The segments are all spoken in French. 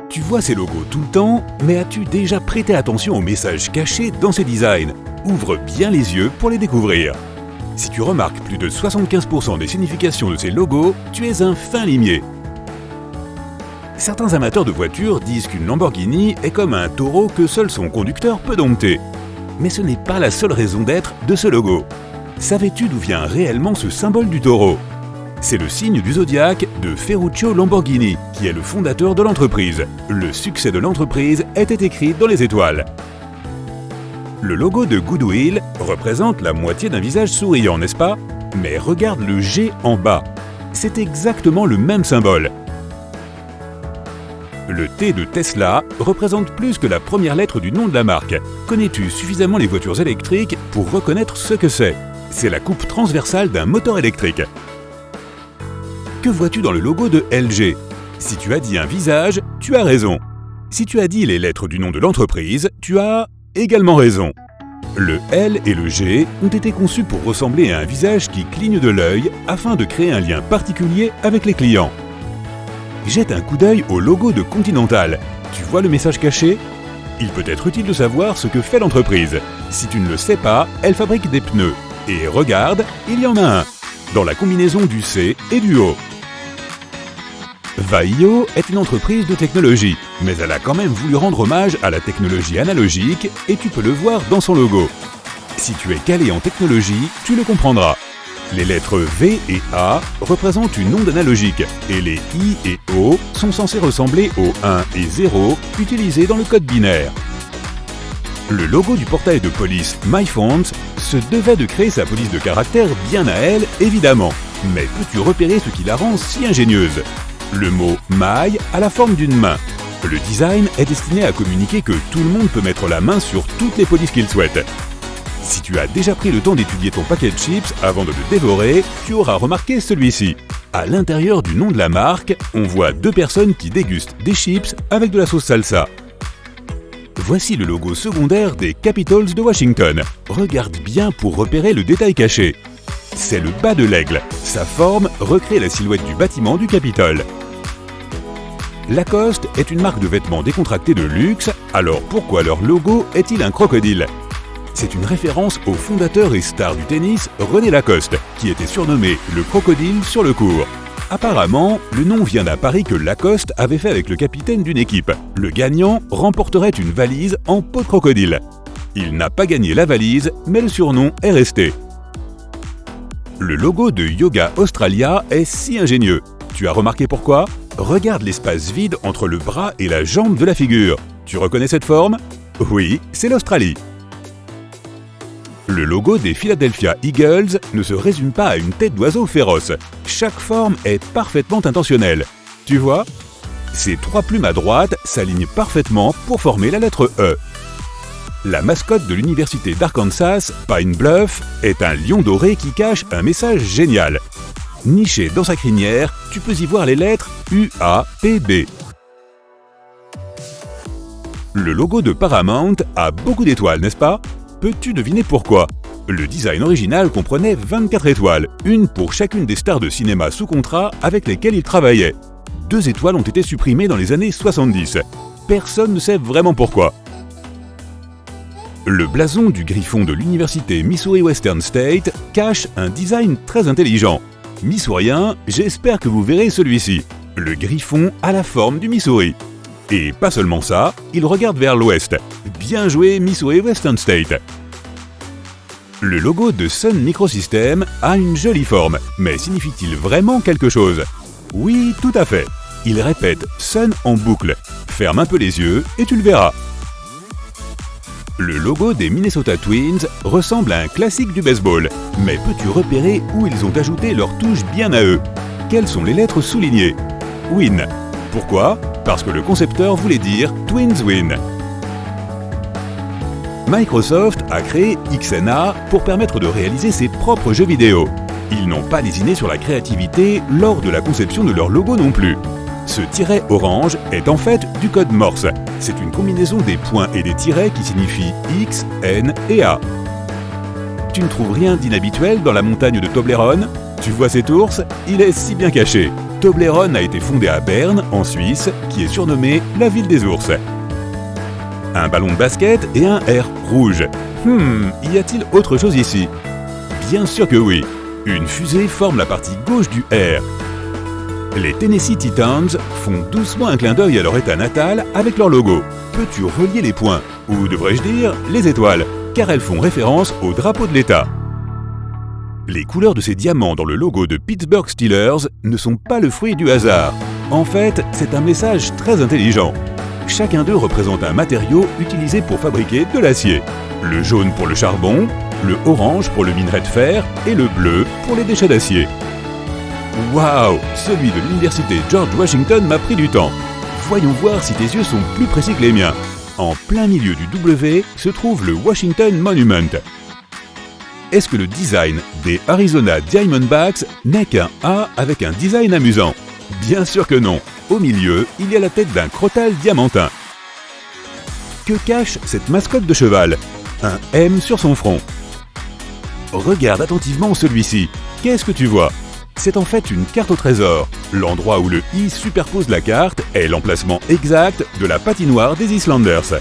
Tu vois ces logos tout le temps, mais as-tu déjà prêté attention aux messages cachés dans ces designs? Ouvre bien les yeux pour les découvrir. Si tu remarques plus de 75% des significations de ces logos, tu es un fin limier. Certains amateurs de voitures disent qu'une Lamborghini est comme un taureau que seul son conducteur peut dompter. Mais ce n'est pas la seule raison d'être de ce logo. Savais-tu d'où vient réellement ce symbole du taureau? C'est le signe du zodiaque de Ferruccio Lamborghini, qui est le fondateur de l'entreprise. Le succès de l'entreprise était écrit dans les étoiles. Le logo de Goodwill représente la moitié d'un visage souriant, n'est-ce pas? Mais regarde le G en bas. C'est exactement le même symbole. Le T de Tesla représente plus que la première lettre du nom de la marque. Connais-tu suffisamment les voitures électriques pour reconnaître ce que c'est? C'est la coupe transversale d'un moteur électrique. Que vois-tu dans le logo de LG? Si tu as dit un visage, tu as raison. Si tu as dit les lettres du nom de l'entreprise, tu as également raison. Le L et le G ont été conçus pour ressembler à un visage qui cligne de l'œil afin de créer un lien particulier avec les clients. Jette un coup d'œil au logo de Continental. Tu vois le message caché? Il peut être utile de savoir ce que fait l'entreprise. Si tu ne le sais pas, elle fabrique des pneus. Et regarde, il y en a un, dans la combinaison du C et du O. Vaio est une entreprise de technologie, mais elle a quand même voulu rendre hommage à la technologie analogique et tu peux le voir dans son logo. Si tu es calé en technologie, tu le comprendras. Les lettres V et A représentent une onde analogique et les I et O sont censés ressembler aux 1 et 0 utilisés dans le code binaire. Le logo du portail de police MyFont se devait de créer sa police de caractère bien à elle, évidemment. Mais peux-tu repérer ce qui la rend si ingénieuse? Le mot « My » a la forme d'une main. Le design est destiné à communiquer que tout le monde peut mettre la main sur toutes les polices qu'il souhaite. Si tu as déjà pris le temps d'étudier ton paquet de chips avant de le dévorer, tu auras remarqué celui-ci. À l'intérieur du nom de la marque, on voit deux personnes qui dégustent des chips avec de la sauce salsa. Voici le logo secondaire des Capitals de Washington. Regarde bien pour repérer le détail caché. C'est le bas de l'aigle. Sa forme recrée la silhouette du bâtiment du Capitole. Lacoste est une marque de vêtements décontractés de luxe, alors pourquoi leur logo est-il un crocodile? C'est une référence au fondateur et star du tennis René Lacoste, qui était surnommé le crocodile sur le court. Apparemment, le nom vient d'un pari que Lacoste avait fait avec le capitaine d'une équipe. Le gagnant remporterait une valise en peau de crocodile. Il n'a pas gagné la valise, mais le surnom est resté. Le logo de Yoga Australia est si ingénieux. Tu as remarqué pourquoi? Regarde l'espace vide entre le bras et la jambe de la figure. Tu reconnais cette forme? Oui, c'est l'Australie. Le logo des Philadelphia Eagles ne se résume pas à une tête d'oiseau féroce. Chaque forme est parfaitement intentionnelle. Tu vois? Ces trois plumes à droite s'alignent parfaitement pour former la lettre E. La mascotte de l'université d'Arkansas, Pine Bluff, est un lion doré qui cache un message génial. Niché dans sa crinière, tu peux y voir les lettres UAPB. Le logo de Paramount a beaucoup d'étoiles, n'est-ce pas? Peux-tu deviner pourquoi? Le design original comprenait 24 étoiles, une pour chacune des stars de cinéma sous contrat avec lesquelles il travaillait. 2 étoiles ont été supprimées dans les années 70. Personne ne sait vraiment pourquoi. Le blason du griffon de l'université Missouri Western State cache un design très intelligent. Missourien, j'espère que vous verrez celui-ci. Le griffon a la forme du Missouri. Et pas seulement ça, il regarde vers l'ouest. Bien joué Missouri Western State. Le logo de Sun Microsystems a une jolie forme, mais signifie-t-il vraiment quelque chose? Oui, tout à fait. Il répète Sun en boucle. Ferme un peu les yeux et tu le verras. Le logo des Minnesota Twins ressemble à un classique du baseball. Mais peux-tu repérer où ils ont ajouté leur touche bien à eux? Quelles sont les lettres soulignées? Win. Pourquoi? Parce que le concepteur voulait dire Twins Win. Microsoft a créé XNA pour permettre de réaliser ses propres jeux vidéo. Ils n'ont pas lésiné sur la créativité lors de la conception de leur logo non plus. Ce tiret orange est en fait du code Morse. C'est une combinaison des points et des tirets qui signifient X, N et A. Tu ne trouves rien d'inhabituel dans la montagne de Toblerone? Tu vois cet ours? Il est si bien caché. Toblerone a été fondée à Berne, en Suisse, qui est surnommée la ville des ours. Un ballon de basket et un R rouge. Y a-t-il autre chose ici? Bien sûr que oui. Une fusée forme la partie gauche du R. Les Tennessee Titans font doucement un clin d'œil à leur état natal avec leur logo. Peux-tu relier les points, ou devrais-je dire les étoiles, car elles font référence au drapeau de l'État. Les couleurs de ces diamants dans le logo de Pittsburgh Steelers ne sont pas le fruit du hasard. En fait, c'est un message très intelligent. Chacun d'eux représente un matériau utilisé pour fabriquer de l'acier. Le jaune pour le charbon, le orange pour le minerai de fer et le bleu pour les déchets d'acier. Waouh! Celui de l'université George Washington m'a pris du temps. Voyons voir si tes yeux sont plus précis que les miens. En plein milieu du W se trouve le Washington Monument. Est-ce que le design des Arizona Diamondbacks n'est qu'un A avec un design amusant? Bien sûr que non. Au milieu, il y a la tête d'un crotale diamantin. Que cache cette mascotte de cheval? Un M sur son front. Regarde attentivement celui-ci. Qu'est-ce que tu vois? C'est en fait une carte au trésor. L'endroit où le I superpose la carte est l'emplacement exact de la patinoire des Islanders.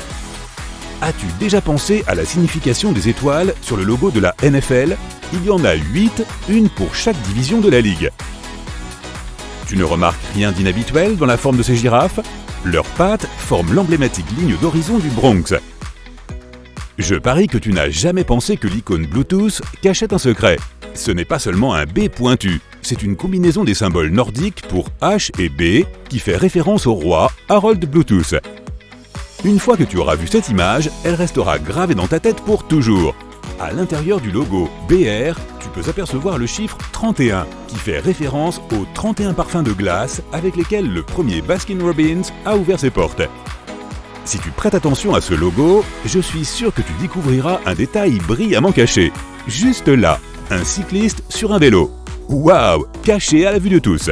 As-tu déjà pensé à la signification des étoiles sur le logo de la NFL? Il y en a 8, une pour chaque division de la ligue. Tu ne remarques rien d'inhabituel dans la forme de ces girafes? Leurs pattes forment l'emblématique ligne d'horizon du Bronx. Je parie que tu n'as jamais pensé que l'icône Bluetooth cachait un secret. Ce n'est pas seulement un B pointu, c'est une combinaison des symboles nordiques pour H et B qui fait référence au roi Harold Bluetooth. Une fois que tu auras vu cette image, elle restera gravée dans ta tête pour toujours. À l'intérieur du logo BR, tu peux apercevoir le chiffre 31 qui fait référence aux 31 parfums de glace avec lesquels le premier Baskin-Robbins a ouvert ses portes. Si tu prêtes attention à ce logo, je suis sûr que tu découvriras un détail brillamment caché. Juste là, un cycliste sur un vélo. Waouh, caché à la vue de tous.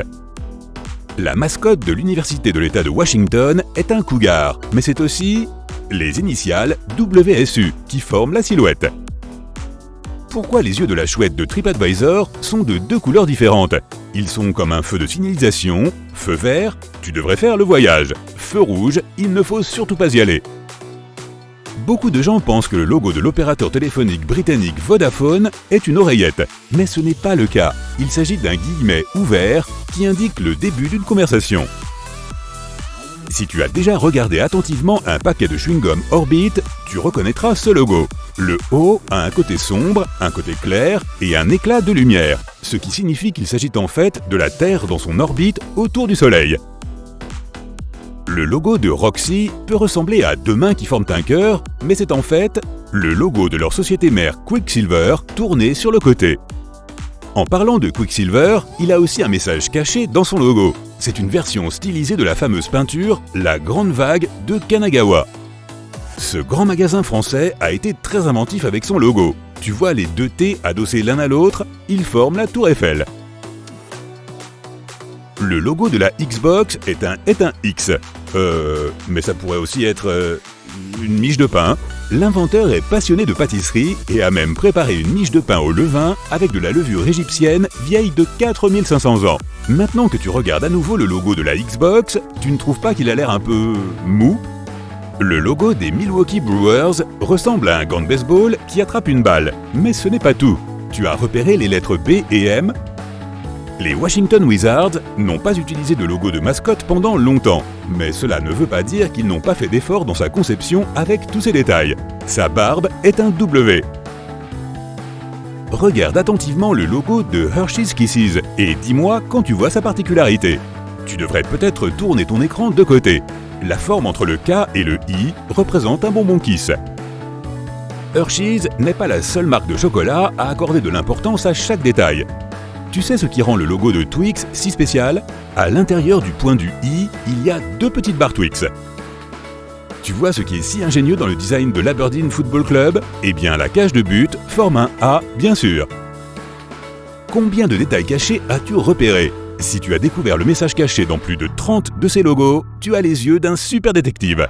La mascotte de l'Université de l'État de Washington est un cougar, mais c'est aussi les initiales WSU qui forment la silhouette. Pourquoi les yeux de la chouette de TripAdvisor sont de deux couleurs différentes? Ils sont comme un feu de signalisation, feu vert, tu devrais faire le voyage, feu rouge, il ne faut surtout pas y aller. Beaucoup de gens pensent que le logo de l'opérateur téléphonique britannique Vodafone est une oreillette, mais ce n'est pas le cas. Il s'agit d'un guillemet ouvert qui indique le début d'une conversation. Si tu as déjà regardé attentivement un paquet de chewing-gum Orbit, tu reconnaîtras ce logo. Le O a un côté sombre, un côté clair et un éclat de lumière, ce qui signifie qu'il s'agit en fait de la Terre dans son orbite autour du Soleil. Le logo de Roxy peut ressembler à deux mains qui forment un cœur, mais c'est en fait le logo de leur société mère Quicksilver tourné sur le côté. En parlant de Quicksilver, il a aussi un message caché dans son logo. C'est une version stylisée de la fameuse peinture La Grande Vague de Kanagawa. Ce grand magasin français a été très inventif avec son logo. Tu vois les deux T adossés l'un à l'autre, ils forment la Tour Eiffel. Le logo de la Xbox est un X. Mais ça pourrait aussi être une miche de pain. L'inventeur est passionné de pâtisserie et a même préparé une miche de pain au levain avec de la levure égyptienne vieille de 4500 ans. Maintenant que tu regardes à nouveau le logo de la Xbox, tu ne trouves pas qu'il a l'air un peu mou? Le logo des Milwaukee Brewers ressemble à un gant de baseball qui attrape une balle. Mais ce n'est pas tout. Tu as repéré les lettres B et M? Les Washington Wizards n'ont pas utilisé de logo de mascotte pendant longtemps, mais cela ne veut pas dire qu'ils n'ont pas fait d'efforts dans sa conception avec tous ces détails. Sa barbe est un W. Regarde attentivement le logo de Hershey's Kisses et dis-moi quand tu vois sa particularité. Tu devrais peut-être tourner ton écran de côté. La forme entre le K et le I représente un bonbon Kiss. Hershey's n'est pas la seule marque de chocolat à accorder de l'importance à chaque détail. Tu sais ce qui rend le logo de Twix si spécial? À l'intérieur du point du I, il y a deux petites barres Twix. Tu vois ce qui est si ingénieux dans le design de l'Aberdeen Football Club? Eh bien, la cage de but forme un A, bien sûr. Combien de détails cachés as-tu repéré? Si tu as découvert le message caché dans plus de 30 de ces logos, tu as les yeux d'un super détective.